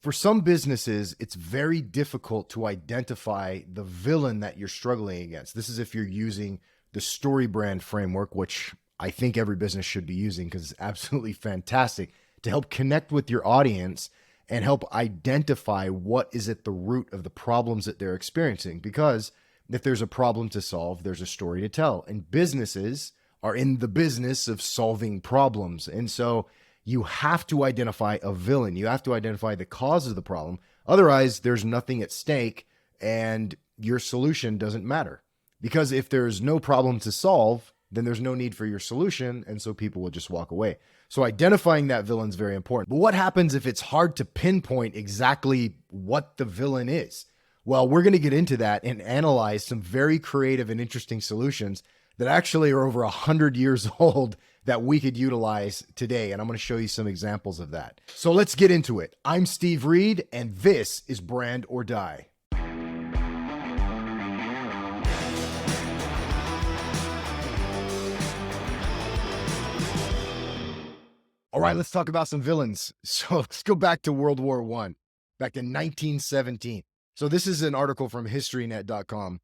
For some businesses, it's very difficult to identify the villain that you're struggling against. This is if you're using the story brand framework, which I think every business should be using because it's absolutely fantastic to help connect with your audience and help identify what is at the root of the problems that they're experiencing. Because if there's a problem to solve, there's a story to tell. And businesses are in the business of solving problems. And so you have to identify a villain. You have to identify the cause of the problem. Otherwise, there's nothing at stake and your solution doesn't matter. Because if there's no problem to solve, then there's no need for your solution. And so people will just walk away. So identifying that villain is very important. But what happens if it's hard to pinpoint exactly what the villain is? Well, we're going to get into that and analyze some very creative and interesting solutions that actually are over 100 years old that we could utilize today. And I'm going to show you some examples of that. So let's get into it. I'm Steve Reed, and this is Brand or Die. All right, let's talk about some villains. So let's go back to World War I, back in 1917. So this is an article from historynet.com.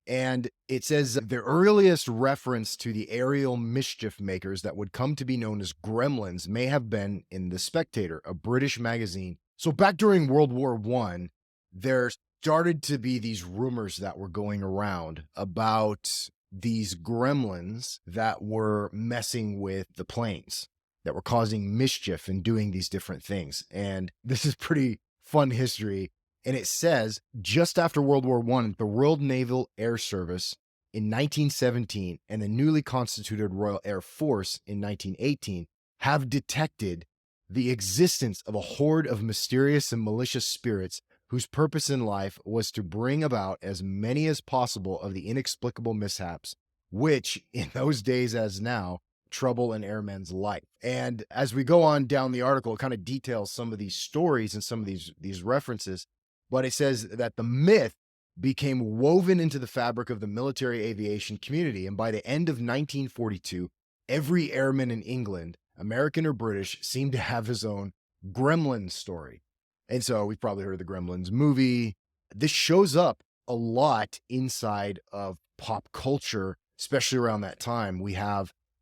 And it says the earliest reference to the aerial mischief makers that would come to be known as gremlins may have been in The Spectator, a British magazine. So back during World War I, there started to be these rumors that were going around about these gremlins that were messing with the planes, that were causing mischief and doing these different things. And this is pretty fun history. And it says just after World War I, the Royal Naval Air Service in 1917 and the newly constituted Royal Air Force in 1918 have detected the existence of a horde of mysterious and malicious spirits whose purpose in life was to bring about as many as possible of the inexplicable mishaps, which in those days as now, trouble an airman's life. And as we go on down the article, it kind of details some of these stories and some of these references. But it says that the myth became woven into the fabric of the military aviation community. And by the end of 1942, every airman in England, American or British, seemed to have his own Gremlins story. And so we've probably heard of the Gremlins movie. This shows up a lot inside of pop culture, especially around that time.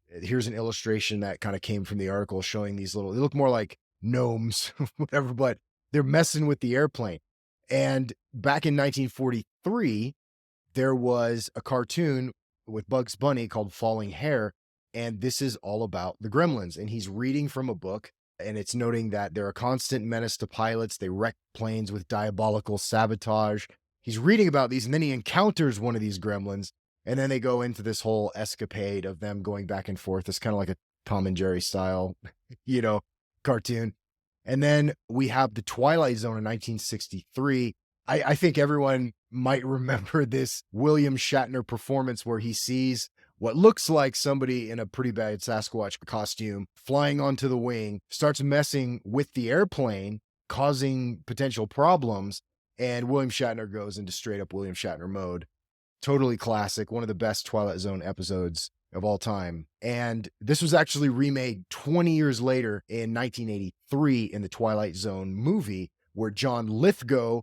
Here's an illustration that kind of came from the article showing these they look more like gnomes, whatever, but they're messing with the airplane. And back in 1943, there was a cartoon with Bugs Bunny called Falling Hair. And this is all about the gremlins. And he's reading from a book, and it's noting that they're a constant menace to pilots. They wreck planes with diabolical sabotage. He's reading about these, and then he encounters one of these gremlins. And then they go into this whole escapade of them going back and forth. It's kind of like a Tom and Jerry style, cartoon. And then we have The Twilight Zone in 1963. I think everyone might remember this William Shatner performance where he sees what looks like somebody in a pretty bad Sasquatch costume flying onto the wing, starts messing with the airplane, causing potential problems. And William Shatner goes into straight up William Shatner mode. Totally classic. One of the best Twilight Zone episodes of all time. And this was actually remade 20 years later in 1983 in the Twilight Zone movie, where John Lithgow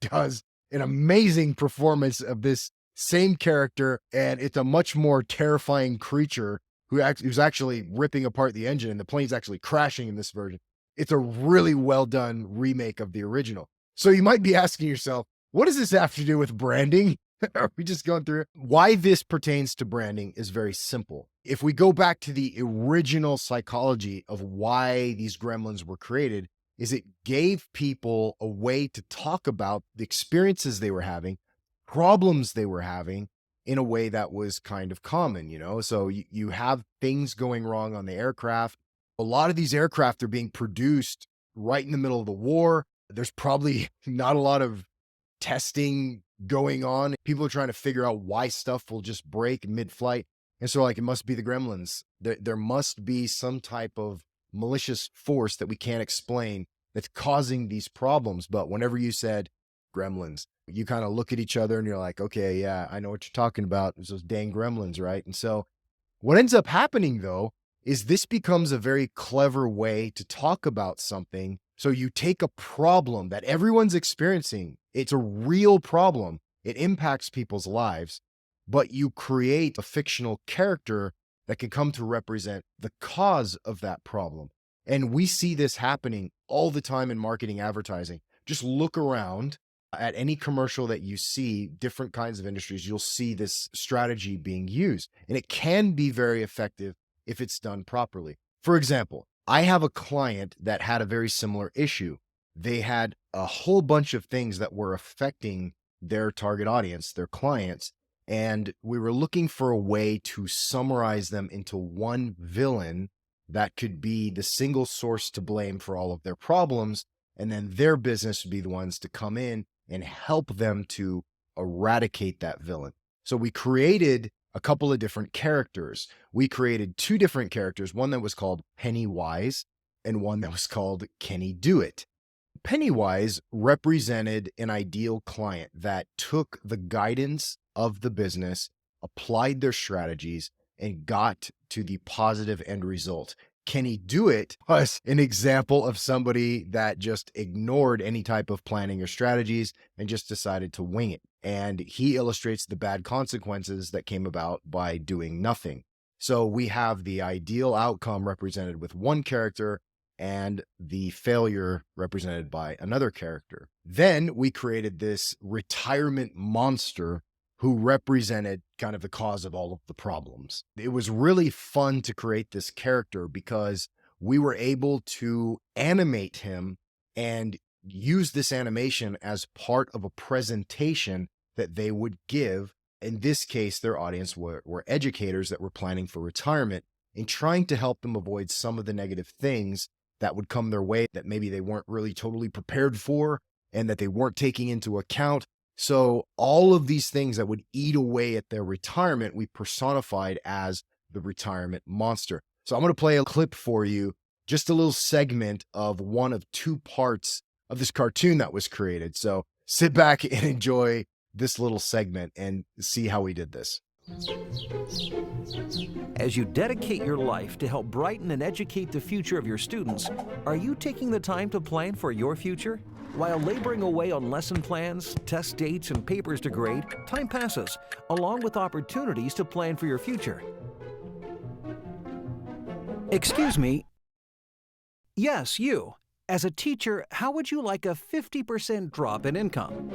does an amazing performance of this same character. And it's a much more terrifying creature who's actually ripping apart the engine, and the plane's actually crashing in this version. It's a really well done remake of the original. So you might be asking yourself, what does this have to do with branding? Are we just going through it? Why this pertains to branding is very simple. If we go back to the original psychology of why these gremlins were created, is it gave people a way to talk about the experiences they were having, problems they were having in a way that was kind of common, So you have things going wrong on the aircraft. A lot of these aircraft are being produced right in the middle of the war. There's probably not a lot of testing going on. People are trying to figure out why stuff will just break mid-flight. And so it must be the gremlins. There must be some type of malicious force that we can't explain that's causing these problems. But whenever you said gremlins, you kind of look at each other and you're like, okay, yeah, I know what you're talking about. It's those dang gremlins, right? And so what ends up happening though, is this becomes a very clever way to talk about something So you take a problem that everyone's experiencing, it's a real problem, it impacts people's lives, but you create a fictional character that can come to represent the cause of that problem. And we see this happening all the time in marketing advertising. Just look around at any commercial that you see, different kinds of industries, you'll see this strategy being used. And it can be very effective if it's done properly. For example, I have a client that had a very similar issue. They had a whole bunch of things that were affecting their target audience, their clients, and we were looking for a way to summarize them into one villain that could be the single source to blame for all of their problems. And then their business would be the ones to come in and help them to eradicate that villain. So we created a couple of different characters. We created two different characters, one that was called Pennywise and one that was called Kenny Do It. Pennywise represented an ideal client that took the guidance of the business, applied their strategies, and got to the positive end result. Kenny Do It was an example of somebody that just ignored any type of planning or strategies and just decided to wing it. And he illustrates the bad consequences that came about by doing nothing. So we have the ideal outcome represented with one character and the failure represented by another character. Then we created this retirement monster who represented kind of the cause of all of the problems. It was really fun to create this character because we were able to animate him and use this animation as part of a presentation that they would give. In this case, their audience were educators that were planning for retirement and trying to help them avoid some of the negative things that would come their way that maybe they weren't really totally prepared for and that they weren't taking into account. So all of these things that would eat away at their retirement, we personified as the retirement monster. So I'm going to play a clip for you, just a little segment of one of two parts of this cartoon that was created. So sit back and enjoy this little segment and see how we did this. As you dedicate your life to help brighten and educate the future of your students, are you taking the time to plan for your future? While laboring away on lesson plans, test dates, and papers to grade, time passes, along with opportunities to plan for your future. Excuse me. Yes, you. As a teacher, how would you like a 50% drop in income?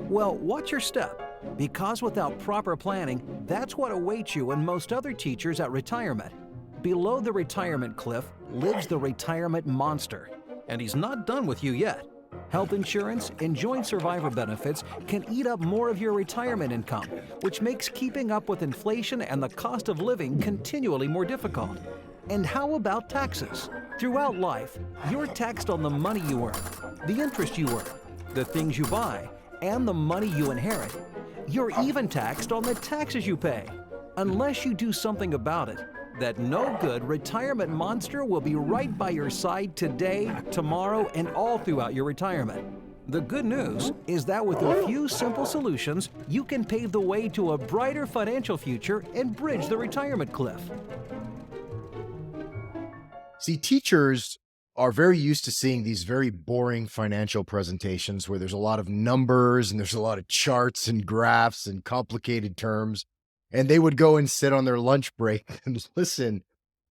Well, watch your step, because without proper planning, that's what awaits you and most other teachers at retirement. Below the retirement cliff lives the retirement monster. And he's not done with you yet. Health insurance and joint survivor benefits can eat up more of your retirement income, which makes keeping up with inflation and the cost of living continually more difficult. And how about taxes? Throughout life, you're taxed on the money you earn, the interest you earn, the things you buy, and the money you inherit. You're even taxed on the taxes you pay. Unless you do something about it, that no good retirement monster will be right by your side today, tomorrow, and all throughout your retirement. The good news is that with a few simple solutions, you can pave the way to a brighter financial future and bridge the retirement cliff. See, teachers are very used to seeing these very boring financial presentations where there's a lot of numbers and there's a lot of charts and graphs and complicated terms. And they would go and sit on their lunch break and listen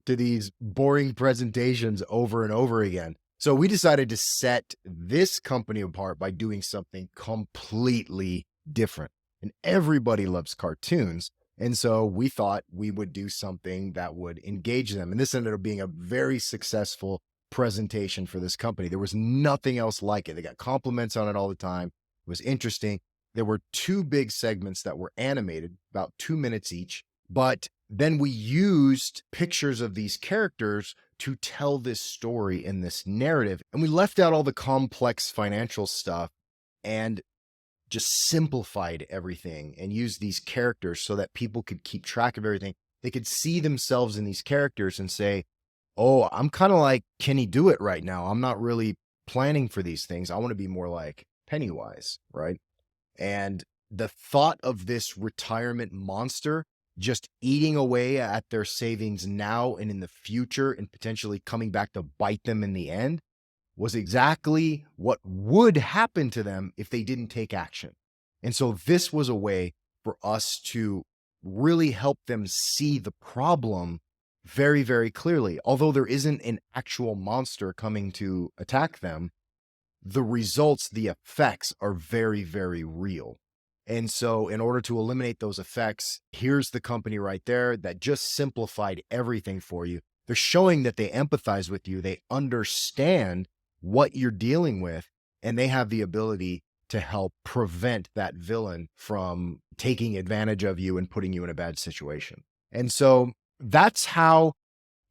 to these boring presentations over and over again. So we decided to set this company apart by doing something completely different. And everybody loves cartoons. And so we thought we would do something that would engage them. And this ended up being a very successful presentation for this company. There was nothing else like it. They got compliments on it all the time. It was interesting. There were two big segments that were animated, about 2 minutes each, but then we used pictures of these characters to tell this story in this narrative. And we left out all the complex financial stuff and just simplified everything and used these characters so that people could keep track of everything. They could see themselves in these characters and say, oh, I'm kind of like Kenny Do It right now. I'm not really planning for these things. I want to be more like Pennywise, right? And the thought of this retirement monster just eating away at their savings now and in the future and potentially coming back to bite them in the end was exactly what would happen to them if they didn't take action. And so this was a way for us to really help them see the problem very, very clearly. Although there isn't an actual monster coming to attack them, the results, the effects are very, very real. And so, in order to eliminate those effects, here's the company right there that just simplified everything for you. They're showing that they empathize with you, they understand what you're dealing with, and they have the ability to help prevent that villain from taking advantage of you and putting you in a bad situation. And so, that's how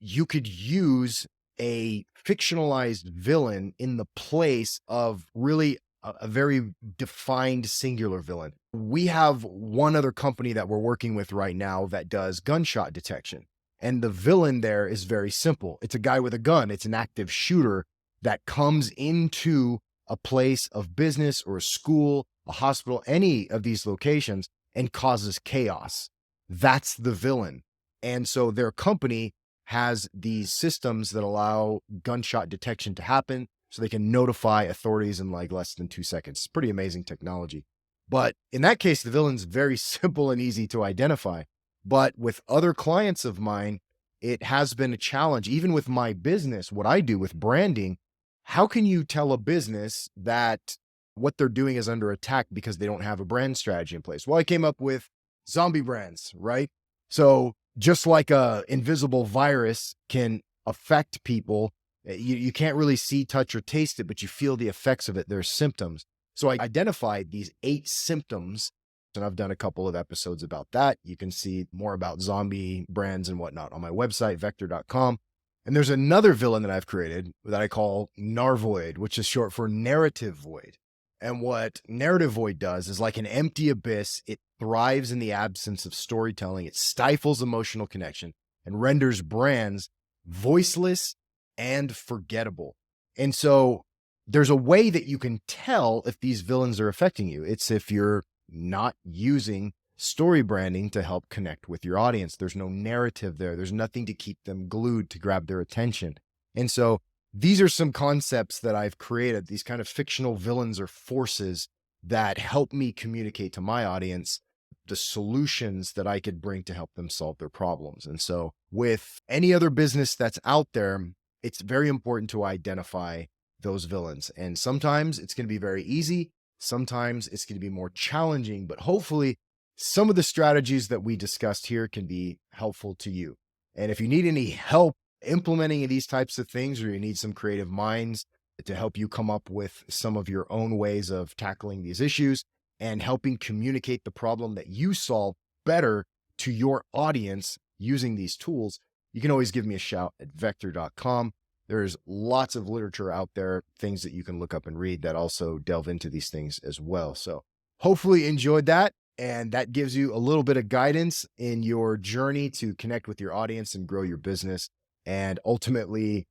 you could use a fictionalized villain in the place of really a very defined singular villain. We have one other company that we're working with right now that does gunshot detection. And the villain there is very simple. It's a guy with a gun, it's an active shooter that comes into a place of business or a school, a hospital, any of these locations and causes chaos. That's the villain. And so their company has these systems that allow gunshot detection to happen so they can notify authorities in like less than 2 seconds. It's pretty amazing technology. But in that case, the villain's very simple and easy to identify. But with other clients of mine, it has been a challenge. Even with my business, what I do with branding, how can you tell a business that what they're doing is under attack because they don't have a brand strategy in place? Well, I came up with zombie brands, right? So just like a invisible virus can affect people, you can't really see, touch, or taste it, but you feel the effects of it. There's symptoms. So I identified these 8 symptoms, and I've done a couple of episodes about that. You can see more about zombie brands and whatnot on my website, vector.com. And there's another villain that I've created that I call Narvoid, which is short for narrative void. And what narrative void does is like an empty abyss. It thrives in the absence of storytelling. It stifles emotional connection and renders brands voiceless and forgettable. And so there's a way that you can tell if these villains are affecting you. It's if you're not using story branding to help connect with your audience. There's no narrative there. There's nothing to keep them glued to grab their attention. And so these are some concepts that I've created, these kind of fictional villains or forces that help me communicate to my audience the solutions that I could bring to help them solve their problems. And so with any other business that's out there, it's very important to identify those villains. And sometimes it's going to be very easy. Sometimes it's going to be more challenging, but hopefully some of the strategies that we discussed here can be helpful to you. And if you need any help implementing these types of things, or you need some creative minds to help you come up with some of your own ways of tackling these issues and helping communicate the problem that you solve better to your audience using these tools, you can always give me a shout at vector.com. There's lots of literature out there, things that you can look up and read that also delve into these things as well. So hopefully you enjoyed that. And that gives you a little bit of guidance in your journey to connect with your audience and grow your business and ultimately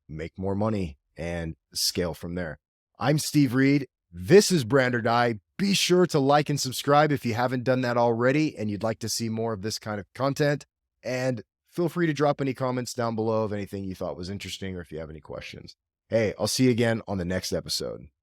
make more money and scale from there. I'm Steve Reed. This is Brand or Die. Be sure to like and subscribe if you haven't done that already and you'd like to see more of this kind of content. And feel free to drop any comments down below of anything you thought was interesting or if you have any questions. Hey, I'll see you again on the next episode.